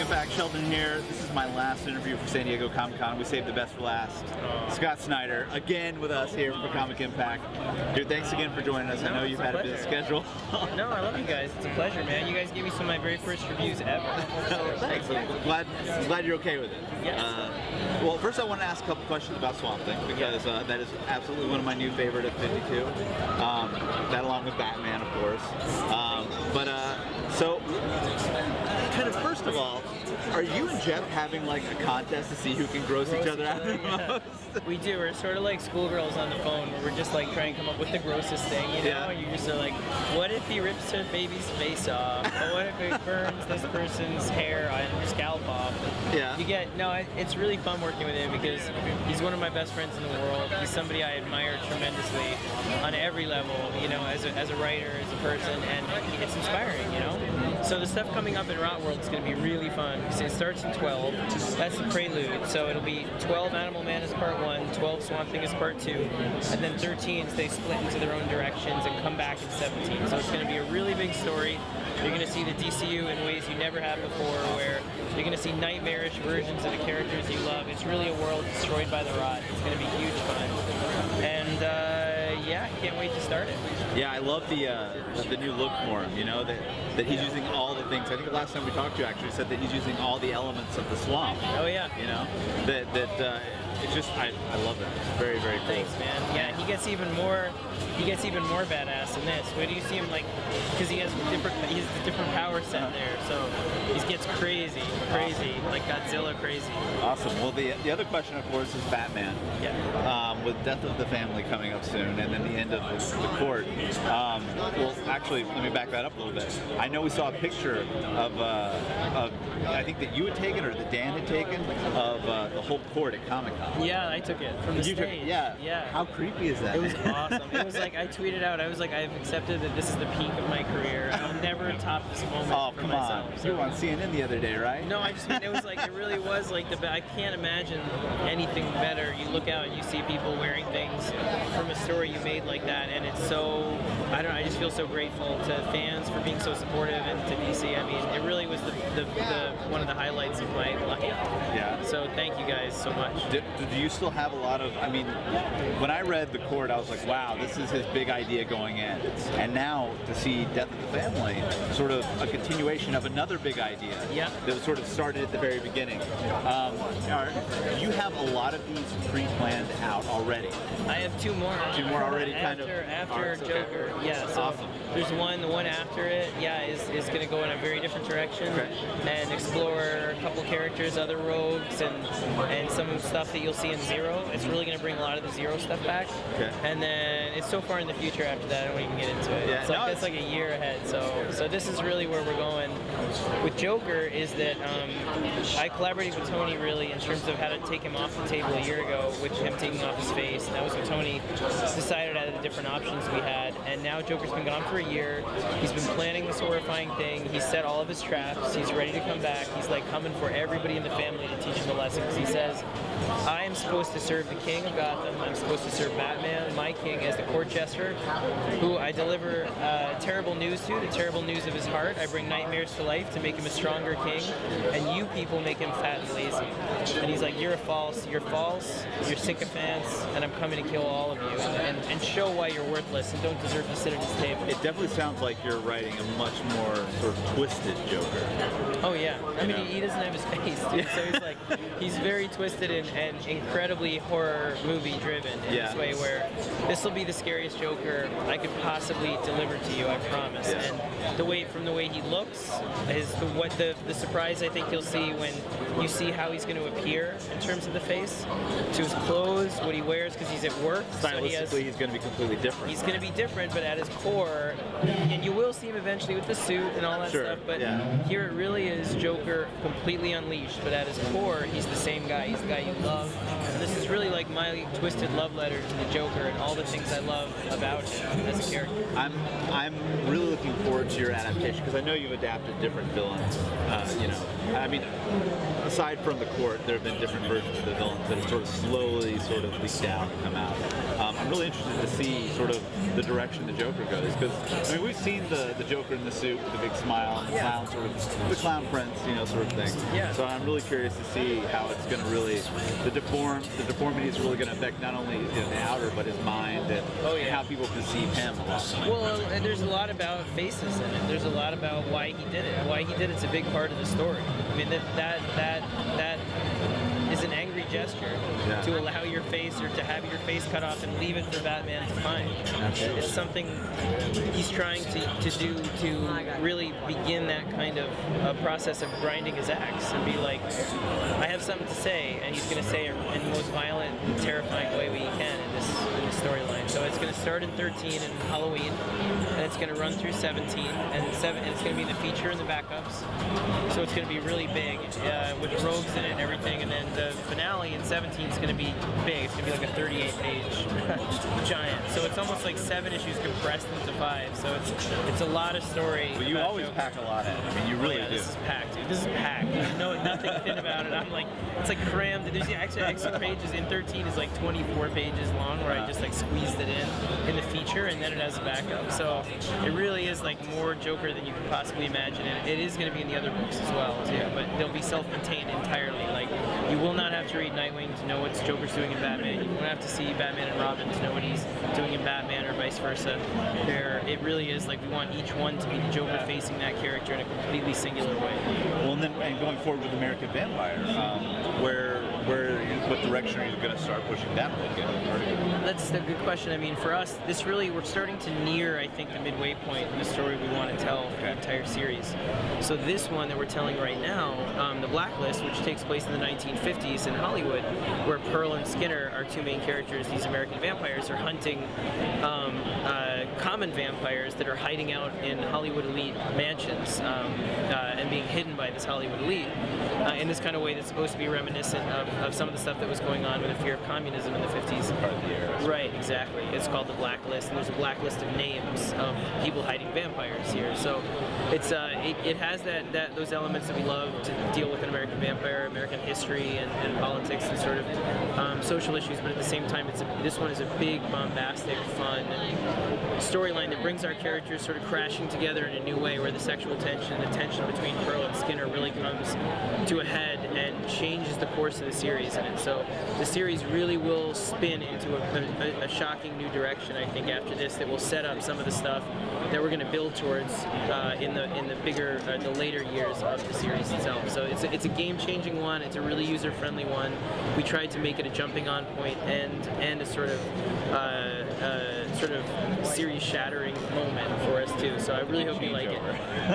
Impact, Sheldon here. This is my last interview for San Diego Comic-Con. We saved the best for last. Scott Snyder, again with us here for Comic Impact. Dude, thanks again for joining us. I know you've had a busy schedule. No, I love you guys. It's a pleasure, man. You guys gave me some of my very first reviews ever. Thanks. I'm glad you're okay with it. Yes. Well, first I want to ask a couple questions about Swamp Thing, because that is absolutely one of my new favorite at 52. That along with Batman, of course. So, kind of first of all, are you and Jeff having like a contest to see who can gross each other out the most? We do. We're sort of like schoolgirls on the phone where we're just like trying to come up with the grossest thing, you know? You just are like, what if he rips her baby's face off? Or what if he burns this person's hair and scalp off? You get, it's really fun working with him because he's one of my best friends in the world. He's somebody I admire tremendously on every level, you know, as a writer, as a person, and it's inspiring, you know? So the stuff coming up in Rot World is going to be really fun because it starts in 12. That's the prelude. So it'll be 12 Animal Man is part 1, 12 Swamp Thing is part 2, and then 13s they split into their own directions and come back in 17. So it's going to be a really big story. You're going to see the DCU in ways you never have before, where you're going to see nightmarish versions of the characters you love. It's really a world destroyed by the rot. It's going to be huge fun. And yeah, I can't wait to start it. Yeah, I love the new look for him, you know, that he's using all the things. I think the last time we talked to you actually said that he's using all the elements of the swamp. Oh yeah. You know, it's just, I love it. It's very, very cool. Thanks, man. Yeah, he gets even more badass in this. Where do you see him, like, because he has the different power set there, so he gets crazy, like Godzilla crazy. Awesome. Well, the other question, of course, is Batman. Yeah. With Death of the Family coming up soon, and then the end of the court. Well, actually, let me back that up a little bit. I know we saw a picture of I think that you had taken, or that Dan had taken, of the whole court at Comic-Con. Yeah, I took it from the stage. Yeah. How creepy is that? It was awesome. It was like, I tweeted out, I was like, I've accepted that this is the peak of my career. I'll never top this moment for myself. So. You were on CNN the other day, right? No, I just mean, it was like, it really was like I can't imagine anything better. You look out and you see people wearing things from a story you made like that, and it's so, I just feel so grateful to fans for being so supportive, and to DC. I mean, it really was the one of the highlights of my life. Yeah. So thank you guys so much. Do you still have a lot of, I mean, when I read The Court, I was like, wow, this is his big idea going in. And now to see Death of the Family, sort of a continuation of another big idea that sort of started at the very beginning. Do you have a lot of these pre-planned out already? I have two more. Two more already, after Joker. Okay. Yeah, so awesome. There's the one after it, is going to go in a very different direction and explore a couple characters, other rogues, and some stuff that you'll see in Zero. It's really going to bring a lot of the Zero stuff back. Okay. And then it's so far in the future after that, I don't even get into it. Yeah, it's like a year ahead. So this is really where we're going. With Joker is that I collaborated with Tony really in terms of how to take him off the table a year ago, with him taking off his face. And that was when Tony decided out of the different options we had. And now Joker's been gone for a year. He's been planning this horrifying thing. He's set all of his traps. He's ready to come back. He's like coming for everybody in the family to teach him a lesson, because he says, I am supposed to serve the king of Gotham. I'm supposed to serve Batman, my king, as the court jester, who I deliver terrible news to, the terrible news of his heart. I bring nightmares to life to make him a stronger king, and you people make him fat and lazy. And he's like, you're false, you're sycophants, and I'm coming to kill all of you, and show why you're worthless and don't deserve to sit at his table. It definitely sounds like you're writing a much more sort of twisted Joker. Oh yeah, I mean, he doesn't have his face, dude. So he's like, he's very twisted and incredibly horror movie driven in this way, where this will be the scariest Joker I could possibly deliver to you, I promise. And from the way he looks, is the surprise I think you'll see when you see how he's going to appear in terms of the face, to his clothes, what he wears, because he's at work. Stylistically, he's going to be completely different. He's going to be different, but at his core, and you will see him eventually with the suit and all that stuff, but here it really is Joker completely unleashed, but at his core, he's the same guy. He's the guy you love. And this is really like my twisted love letter to the Joker and all the things I love about him as a character. I'm really looking forward to your adaptation, because I know you've adapted different villains. You know, I mean, aside from the court, there have been different versions of the villains that have sort of slowly sort of leaked down and come out. I'm really interested to see sort of the direction the Joker goes, because I mean we've seen the Joker in the suit with the big smile and the clown sort of the clown prince, you know, sort of thing. Yeah. So I'm really curious to see how it's going to really the deformity is really going to affect not only the outer but his mind and how people perceive him a lot. Well, and there's a lot about faces in it. There's a lot about why he did it. Why he did it's a big part of the story. I mean that is an angry gesture to allow your face or to have your face cut off and leave it for Batman to find. It's something he's trying to do to really begin that kind of process of grinding his axe and be like, I have something to say, and he's going to say it in the most violent and terrifying way we can in this storyline. So it's going to start in 13 and Halloween, and it's going to run through 17, and it's going to be the feature and the backups. So it's going to be really big with rogues in it and everything, and then the finale in 17 is going to be big. It's going to be like a 38-page giant. So it's almost like 7 issues compressed into 5. So it's a lot of story. But you always pack a lot in. I mean, you really do. This is packed, dude. This is packed. There's nothing thin about it. I'm like, it's like crammed. There's actually extra pages in 13 is like 24 pages long, where I just like squeezed it in the feature, and then it has a backup. So it really is like more Joker than you could possibly imagine. And it is going to be in the other books as well, too. But they'll be self-contained entirely. Like, you will not have to read Nightwing to know what Joker's doing in Batman. You won't have to see Batman and Robin to know what he's doing in Batman, or vice versa. It really is like we want each one to be the Joker facing that character in a completely singular way. Well, and going forward with American Vampire, what direction are you going to start pushing that book in? That's a good question. I mean, for us, we're starting to near, I think, the midway point in the story we want to tell for the entire series. So this one that we're telling right now, The Blacklist, which takes place in the 1950s in Hollywood, where Pearl and Skinner, our 2 main characters, these American vampires, are hunting common vampires that are hiding out in Hollywood elite mansions and being hidden by this Hollywood elite in this kind of way that's supposed to be reminiscent of some of the stuff that was going on with the fear of communism in the 50s. Part of the era. Right, exactly. It's called The Blacklist, and there's a blacklist of names of people hiding vampires here. So it's it has those elements that we love to deal with in American Vampire, American history and politics and sort of social issues, but at the same time, this one is a big, bombastic, fun storyline that brings our characters sort of crashing together in a new way, where the sexual tension, the tension between Pearl and Skinner really comes to a head and changes the course of the series in it. So the series really will spin into a shocking new direction, I think, after this, that will set up some of the stuff that we're going to build towards in the bigger, the later years of the series itself. So it's a game-changing one. It's a really user-friendly one. We tried to make it a jumping-on point and a sort of series-shattering moment for us too. So I really hope you like it.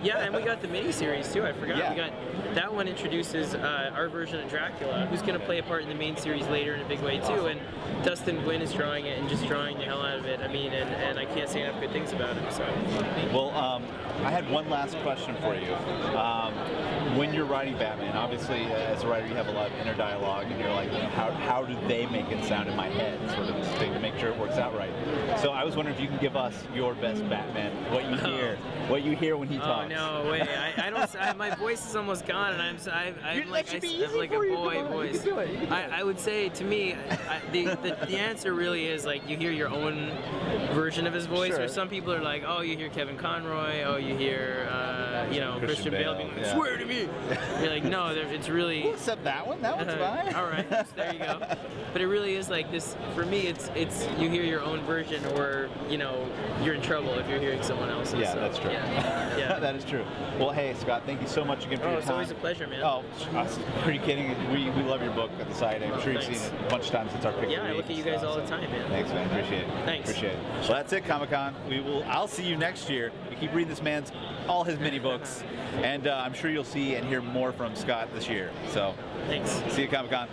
Yeah, and we got the mini-series too. I forgot. Yeah. We got that one introduces our version of Dracula, who's going to play a part in the main series later in a big way too. And Dustin Gwynn is drawing it and just drawing the hell out of it. I mean, and I can't say enough good things about him. So. Well, I had one last question for you. When you're writing Batman, obviously as a writer you have a lot of inner dialogue, and you're like, you know, how do they make it sound in my head, sort of thing, to make sure it works out right. So I was wondering if you can give us your best Batman, what you hear when he talks. Oh no way! I don't. My voice is almost gone, and I'm like a boy voice. I would say, to me, the answer really is like you hear your own version of his voice. Or some people are like, oh, you hear Kevin Conroy. Oh, you hear Christian Bale being like, swear to me. You're like, no, it's really. We'll accept that one. That one's fine. All right, there you go. But it really is like this. For me, it's you hear your own version, or you're in trouble if you're hearing someone else's. Yeah, so, that's true. Yeah. That is true. Well, hey, Scott, thank you so much again for your time. It's always a pleasure, man. Oh, are you kidding? We love your book at the site. I'm sure you've seen it a bunch of times since our picture. Yeah, I look at you guys all the time, man. Thanks, man. Appreciate it. Thanks. Appreciate it. Well, that's it, Comic-Con. I'll see you next year. You keep reading this man's all his mini books, and I'm sure you'll see and hear more from Scott this year. So, thanks. See you at Comic-Con.